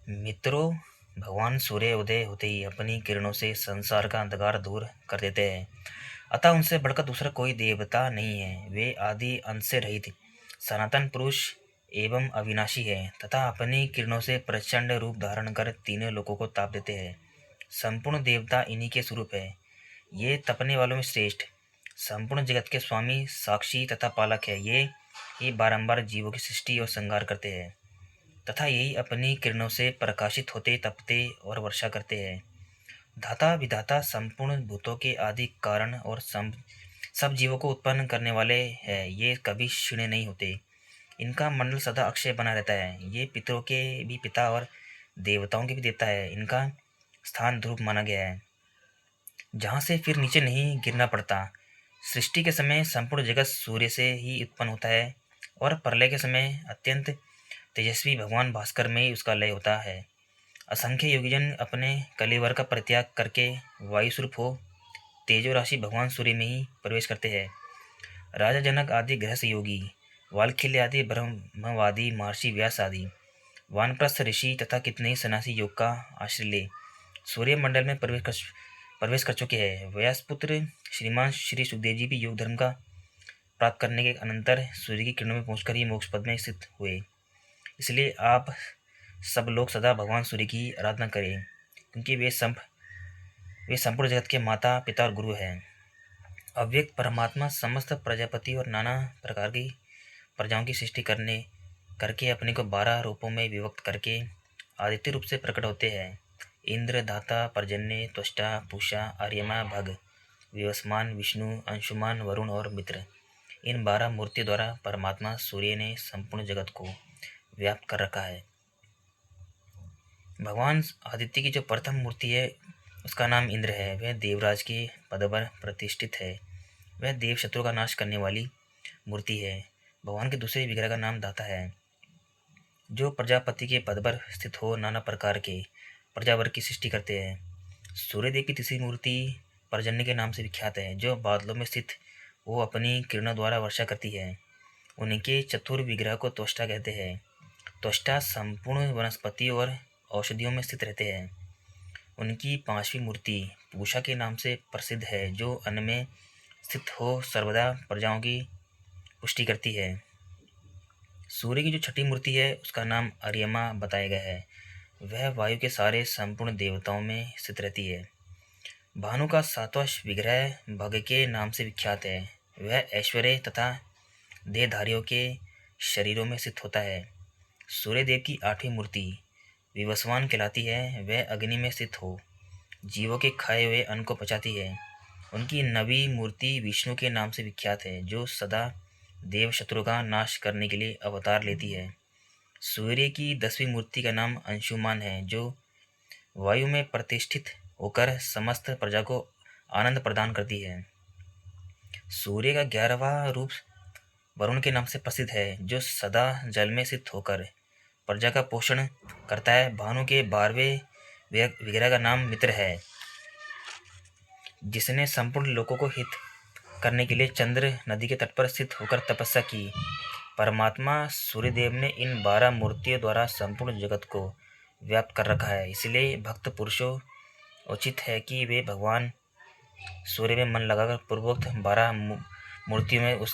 मित्रों, भगवान सूर्य उदय होते ही अपनी किरणों से संसार का अंधकार दूर कर देते हैं। अतः उनसे बढ़कर दूसरा कोई देवता नहीं है। वे आदि अंत से रहित सनातन पुरुष एवं अविनाशी है तथा अपनी किरणों से प्रचंड रूप धारण कर तीनों लोकों को ताप देते हैं। संपूर्ण देवता इन्हीं के स्वरूप है। ये तपने वालों में श्रेष्ठ, संपूर्ण जगत के स्वामी, साक्षी तथा पालक है। ये ही बारंबार जीवों की सृष्टि और संहार करते हैं तथा यही अपनी किरणों से प्रकाशित होते तपते और वर्षा करते हैं। धाता विधाता संपूर्ण भूतों के आदि कारण और सब जीवों को उत्पन्न करने वाले हैं। ये कभी क्षीण नहीं होते। इनका मंडल सदा अक्षय बना रहता है। ये पितरों के भी पिता और देवताओं के भी देवता है। इनका स्थान ध्रुव माना गया है, जहाँ से फिर नीचे नहीं गिरना पड़ता। सृष्टि के समय संपूर्ण जगत सूर्य से ही उत्पन्न होता है और प्रलय के समय अत्यंत तेजस्वी भगवान भास्कर में ही उसका लय होता है। असंख्य योगीजन अपने कलेवर का परित्याग करके वायु स्वरूप हो तेजो राशि भगवान सूर्य में ही प्रवेश करते हैं। राजा जनक आदि गृहस्थ योगी, वाल्खिल्य आदि ब्रह्मवादी, महर्षि व्यास आदि वानप्रस्थ ऋषि तथा कितने ही सन्यासी योग का आश्रय ले सूर्य मंडल में प्रवेश कर चुके हैं। व्यासपुत्र श्रीमान श्री सुखदेव जी भी योग धर्म का प्राप्त करने के अनंतर सूर्य की किरणों में पहुंचकर ही मोक्ष पद में स्थित हुए। इसलिए आप सब लोग सदा भगवान सूर्य की आराधना करें, क्योंकि वे संपूर्ण जगत के माता पिता और गुरु हैं। अव्यक्त परमात्मा समस्त प्रजापति और नाना प्रकार की प्रजाओं की सृष्टि करके अपने को 12 रूपों में विभक्त करके आदित्य रूप से प्रकट होते हैं। इंद्र, दाता, पर्जन्य, त्वष्टा, पूषा, आर्यमा, भग, विवस्मान, विष्णु, अंशुमान, वरुण और मित्र, इन 12 मूर्तियों द्वारा परमात्मा सूर्य ने संपूर्ण जगत को व्याप्त कर रखा है। भगवान आदित्य की जो प्रथम मूर्ति है उसका नाम इंद्र है। वह देवराज के पद पर प्रतिष्ठित है। वह देव शत्रु का नाश करने वाली मूर्ति है। भगवान के दूसरे विग्रह का नाम दाता है, जो प्रजापति के पद पर स्थित हो नाना प्रकार के प्रजावर्ग की सृष्टि करते हैं। सूर्यदेव की तीसरी मूर्ति पर्जन्य के नाम से विख्यात है, जो बादलों में स्थित वो अपनी किरणों द्वारा वर्षा करती है। उनके चतुर विग्रह को त्वष्टा कहते हैं। त्वष्टा संपूर्ण वनस्पति और औषधियों में स्थित रहते हैं। उनकी पांचवी मूर्ति पूषा के नाम से प्रसिद्ध है, जो अन्न में स्थित हो सर्वदा प्रजाओं की पुष्टि करती है। सूर्य की जो छठी मूर्ति है उसका नाम अर्यमा बताया गया है। वह वायु के सारे संपूर्ण देवताओं में स्थित रहती है। भानु का सातवां विग्रह भग के नाम से विख्यात है। वह ऐश्वर्य तथा देहधारियों के शरीरों में स्थित होता है। सूर्यदेव की आठवीं मूर्ति विवस्वान कहलाती है। वह अग्नि में स्थित हो जीवों के खाए हुए अन्न को पचाती है। उनकी नवी मूर्ति विष्णु के नाम से विख्यात है, जो सदा देव शत्रु का नाश करने के लिए अवतार लेती है। सूर्य की 10वीं मूर्ति का नाम अंशुमान है, जो वायु में प्रतिष्ठित होकर समस्त प्रजा को आनंद प्रदान करती है। सूर्य का 11वां रूप वरुण के नाम से प्रसिद्ध है, जो सदा जल में स्थित होकर प्रजा का पोषण करता है। भानु के 12वें विग्रह का नाम मित्र है, जिसने संपूर्ण लोकों को हित करने के लिए चंद्र नदी के तट पर स्थित होकर तपस्या की। परमात्मा सूर्यदेव ने इन 12 मूर्तियों द्वारा संपूर्ण जगत को व्याप्त कर रखा है। इसलिए भक्त पुरुषों उचित है कि वे भगवान सूर्य में मन लगाकर पूर्वोक्त 12 मूर्तियों में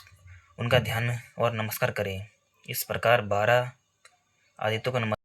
उनका ध्यान और नमस्कार करें। इस प्रकार 12 आदित्यों को नमस्कार